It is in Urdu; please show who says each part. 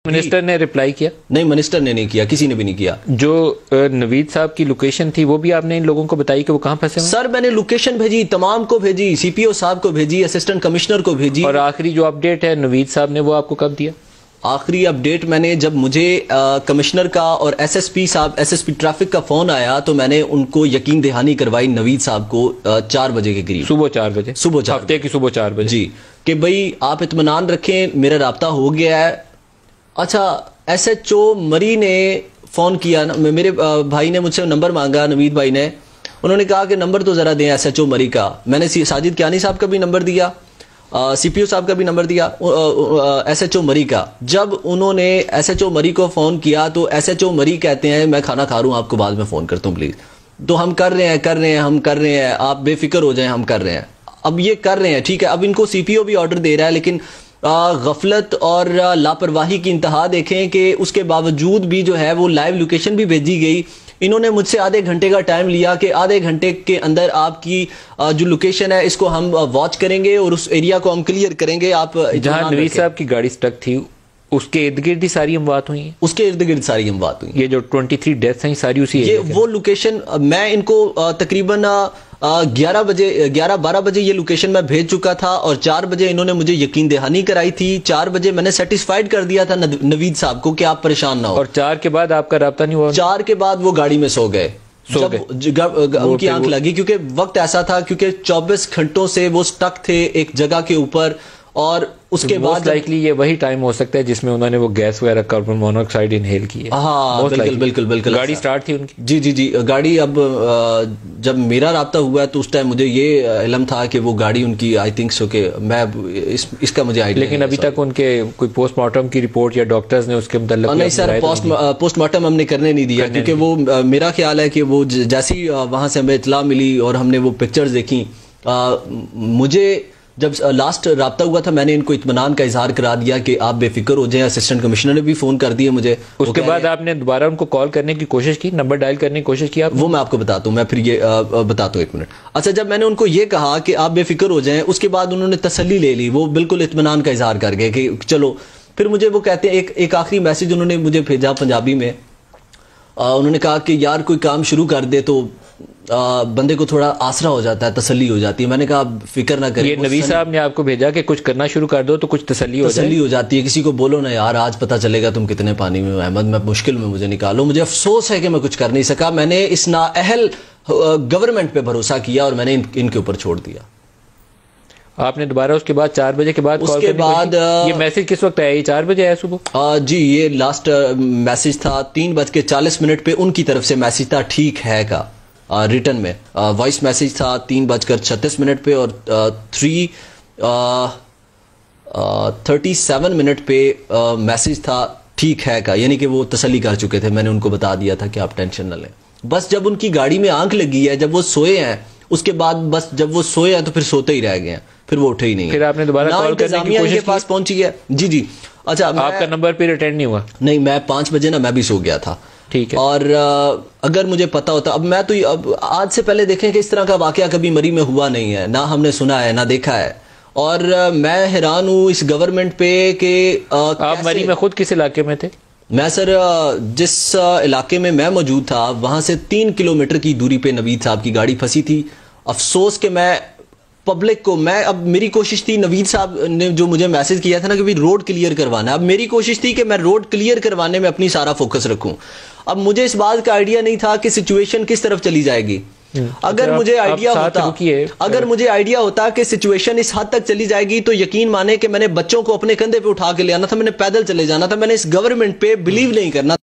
Speaker 1: منسٹر نے ریپلائی کیا؟
Speaker 2: نہیں، منسٹر نے نہیں کیا، کسی نے بھی نہیں کیا.
Speaker 1: جو نوید صاحب کی لوکیشن تھی وہ بھی آپ نے ان لوگوں کو بتائی کہ وہ کہاں پھنسے ہیں؟
Speaker 2: سر میں نے لوکیشن بھیجی، تمام کو بھیجی، سی پی او صاحب کو بھیجی، اسسٹنٹ کمشنر کو بھیجی.
Speaker 1: اور آخری جو اپڈیٹ ہے نوید صاحب نے وہ آپ کو کب دیا؟
Speaker 2: آخری اپڈیٹ میں نے جب مجھے کمشنر کا اور ایس ایس پی ٹریفک کا فون آیا تو میں نے ان کو یقین دہانی کروائی نوید صاحب کو 4 بجے کے قریب،
Speaker 1: صبح 4 بجے، ہفتے کی صبح 4 بجے،
Speaker 2: جی، کہ بھئی آپ اطمینان رکھیں، میرا رابطہ ہو گیا ہے. اچھا، ایس ایچ او مری نے فون کیا، میرے بھائی نے مجھ سے نمبر مانگا، نوید بھائی نے، انہوں نے کہا کہ نمبر تو ذرا دیں ایس ایچ او مری کا. میں نے ساجد کیانی صاحب کا بھی نمبر دیا، سی پی او صاحب کا بھی نمبر دیا، ایس ایچ او مری کا. جب انہوں نے ایس ایچ او مری کو فون کیا تو ایس ایچ او مری کہتے ہیں میں کھانا کھا رہا ہوں، آپ کو بعد میں فون کرتا ہوں پلیز. تو ہم کر رہے ہیں، آپ بے فکر ہو جائیں، ہم کر رہے ہیں. اب یہ کر رہے ہیں، ٹھیک ہے. اب ان کو سی پی او بھی آرڈر دے رہا ہے، لیکن غفلت اور لاپرواہی کی انتہا دیکھیں کہ اس کے باوجود بھی جو ہے وہ لائیو لوکیشن بھی بھیجی گئی. انہوں نے مجھ سے آدھے گھنٹے کا ٹائم لیا کہ آدھے گھنٹے کے اندر آپ کی جو لوکیشن ہے اس کو ہم واچ کریں گے اور اس ایریا کو ہم کلیئر کریں گے. آپ
Speaker 1: جہاں نوید صاحب کی گاڑی سٹک تھی اس کے ارد گرد ہی ساری اموات ہوئی ہیں،
Speaker 2: اس کے ارد گرد ساری اموات ہوئی.
Speaker 1: یہ جو 23 ڈیتھس ہیں ساری اسی
Speaker 2: یہ وہ لوکیشن میں ان کو تقریباً 12 بجے یہ لوکیشن میں بھیج چکا تھا اور 4 بجے انہوں نے مجھے یقین دہانی کرائی تھی. 4 بجے میں نے سیٹسفائیڈ کر دیا تھا نوید صاحب کو کہ آپ پریشان نہ ہو.
Speaker 1: اور 4 کے بعد آپ کا رابطہ نہیں ہوا؟
Speaker 2: 4 کے بعد وہ گاڑی میں سو گئے، ان کی آنکھ لگی، کیونکہ وقت ایسا تھا، کیونکہ 24 گھنٹوں سے وہ سٹک تھے ایک جگہ کے اوپر. اور اس کے بعد
Speaker 1: لائکلی یہ وہی ٹائم ہو سکتا ہے جس میں انہوں نے وہ گیس وغیرہ کاربن مونوکسائڈ انہیل کی ہے.
Speaker 2: ہاں بالکل.
Speaker 1: گاڑی سٹارٹ تھی ان کی؟
Speaker 2: جی. گاڑی اب جب میرا رابطہ ہوا تو اس ٹائم مجھے یہ علم تھا کہ وہ گاڑی ان کی آئی تھنک سو کہ میں اس کا مجھے آئیڈیا.
Speaker 1: لیکن ابھی تک ان کے کوئی پوسٹ مارٹم کی رپورٹ یا ڈاکٹرز نے اس کے متعلق
Speaker 2: نہیں سر، پوسٹ مارٹم ہم نے کرنے نہیں دیا، کیونکہ وہ میرا خیال ہے کہ وہ جیسی وہاں سے ہمیں اطلاع ملی اور ہم نے وہ پکچرز دیکھی، مجھے جب لاسٹ رابطہ ہوا تھا میں نے ان کو اطمینان کا اظہار کرا دیا کہ آپ بے فکر ہو جائیں. اسسٹنٹ کمشنر نے بھی فون کر دیا مجھے.
Speaker 1: اس کے بعد آپ نے دوبارہ ان کو کال کرنے کی کوشش کی، نمبر ڈائل کرنے کی کوشش کی؟
Speaker 2: وہ میں آپ کو بتاتا ہوں، میں پھر یہ بتاتا ہوں، 1 منٹ. اچھا، جب میں نے ان کو یہ کہا کہ آپ بے فکر ہو جائیں، اس کے بعد انہوں نے تسلی لے لی، وہ بالکل اطمینان کا اظہار کر گئے کہ چلو. پھر مجھے وہ کہتے ہیں ایک آخری میسج انہوں نے مجھے بھیجا پنجابی میں. انہوں نے کہا کہ یار کوئی کام شروع کر دے تو بندے کو تھوڑا آسرا ہو جاتا ہے، تسلی ہو جاتی ہے. میں نے کہا فکر نہ کریں.
Speaker 1: یہ نوید صاحب نے آپ کو بھیجا کہ کچھ کرنا شروع کر دو تو کچھ تسلی ہو
Speaker 2: جاتی ہے. کسی کو بولو نا یار آج پتہ چلے گا تم کتنے پانی میں، احمد میں مشکل میں مجھے نکالو. مجھے افسوس ہے کہ میں کچھ کر نہیں سکا. میں نے اس نااہل گورنمنٹ پہ بھروسہ کیا اور میں نے ان کے اوپر چھوڑ دیا.
Speaker 1: آپ نے دوبارہ اس کے بعد 4 بجے کے بعد
Speaker 2: اس کے بعد
Speaker 1: یہ میسج کس وقت آیا؟ 4 بجے آیا صبح؟
Speaker 2: جی، یہ لاسٹ میسج تھا 3:40 پہ ان کی طرف سے میسج تھا ٹھیک ہے کا، ریٹن میں وائس میسج تھا 3:36 پہ اور 3:37 پہ میسج تھا ٹھیک ہے کا، یعنی کہ وہ تسلی کر چکے تھے. میں نے ان کو بتا دیا تھا کہ آپ ٹینشن نہ لیں. بس جب ان کی گاڑی میں آنکھ لگی ہے، جب وہ سوئے ہیں، اس کے بعد بس جب وہ سوئے ہیں تو پھر سوتے ہی رہ گئے ہیں، پھر وہ اٹھے ہی نہیں.
Speaker 1: پھر آپ نے دوبارہ کال کرنے کی کوشش کی؟
Speaker 2: پاس پہنچی ہے. جی. اچھا،
Speaker 1: آپ کا نمبر پھر اٹینڈ نہیں ہوا؟
Speaker 2: نہیں، میں 5 بجے نا میں بھی سو گیا تھا.
Speaker 1: ٹھیک ہے.
Speaker 2: اور اگر مجھے پتا ہوتا، اب میں تو اب آج سے پہلے دیکھیں کہ اس طرح کا واقعہ کبھی مری میں ہوا نہیں ہے، نہ ہم نے سنا ہے نہ دیکھا ہے. اور میں حیران ہوں اس گورنمنٹ پہ کہ
Speaker 1: آپ مری میں خود کس علاقے میں تھے؟
Speaker 2: میں سر جس علاقے میں میں موجود تھا وہاں سے 3 کلومیٹر کی دوری پہ نوید صاحب کی گاڑی پھنسی تھی. افسوس کہ میں پبلک کو، اب میری کوشش تھی، نوید صاحب نے جو مجھے میسج کیا تھا نا کہ روڈ کلیئر کروانا، اب میری کوشش تھی کہ میں روڈ کلیئر کروانے میں اپنی سارا فوکس رکھوں. اب مجھے اس بات کا آئیڈیا نہیں تھا کہ سچویشن کس طرف چلی جائے گی. اگر مجھے آئیڈیا ہوتا کہ سچویشن اس حد تک چلی جائے گی تو یقین مانے کہ میں نے بچوں کو اپنے کندھے پہ اٹھا کے لے آنا تھا، میں نے پیدل چلے جانا تھا. میں نے اس گورنمنٹ پہ بلیو نہیں کرنا.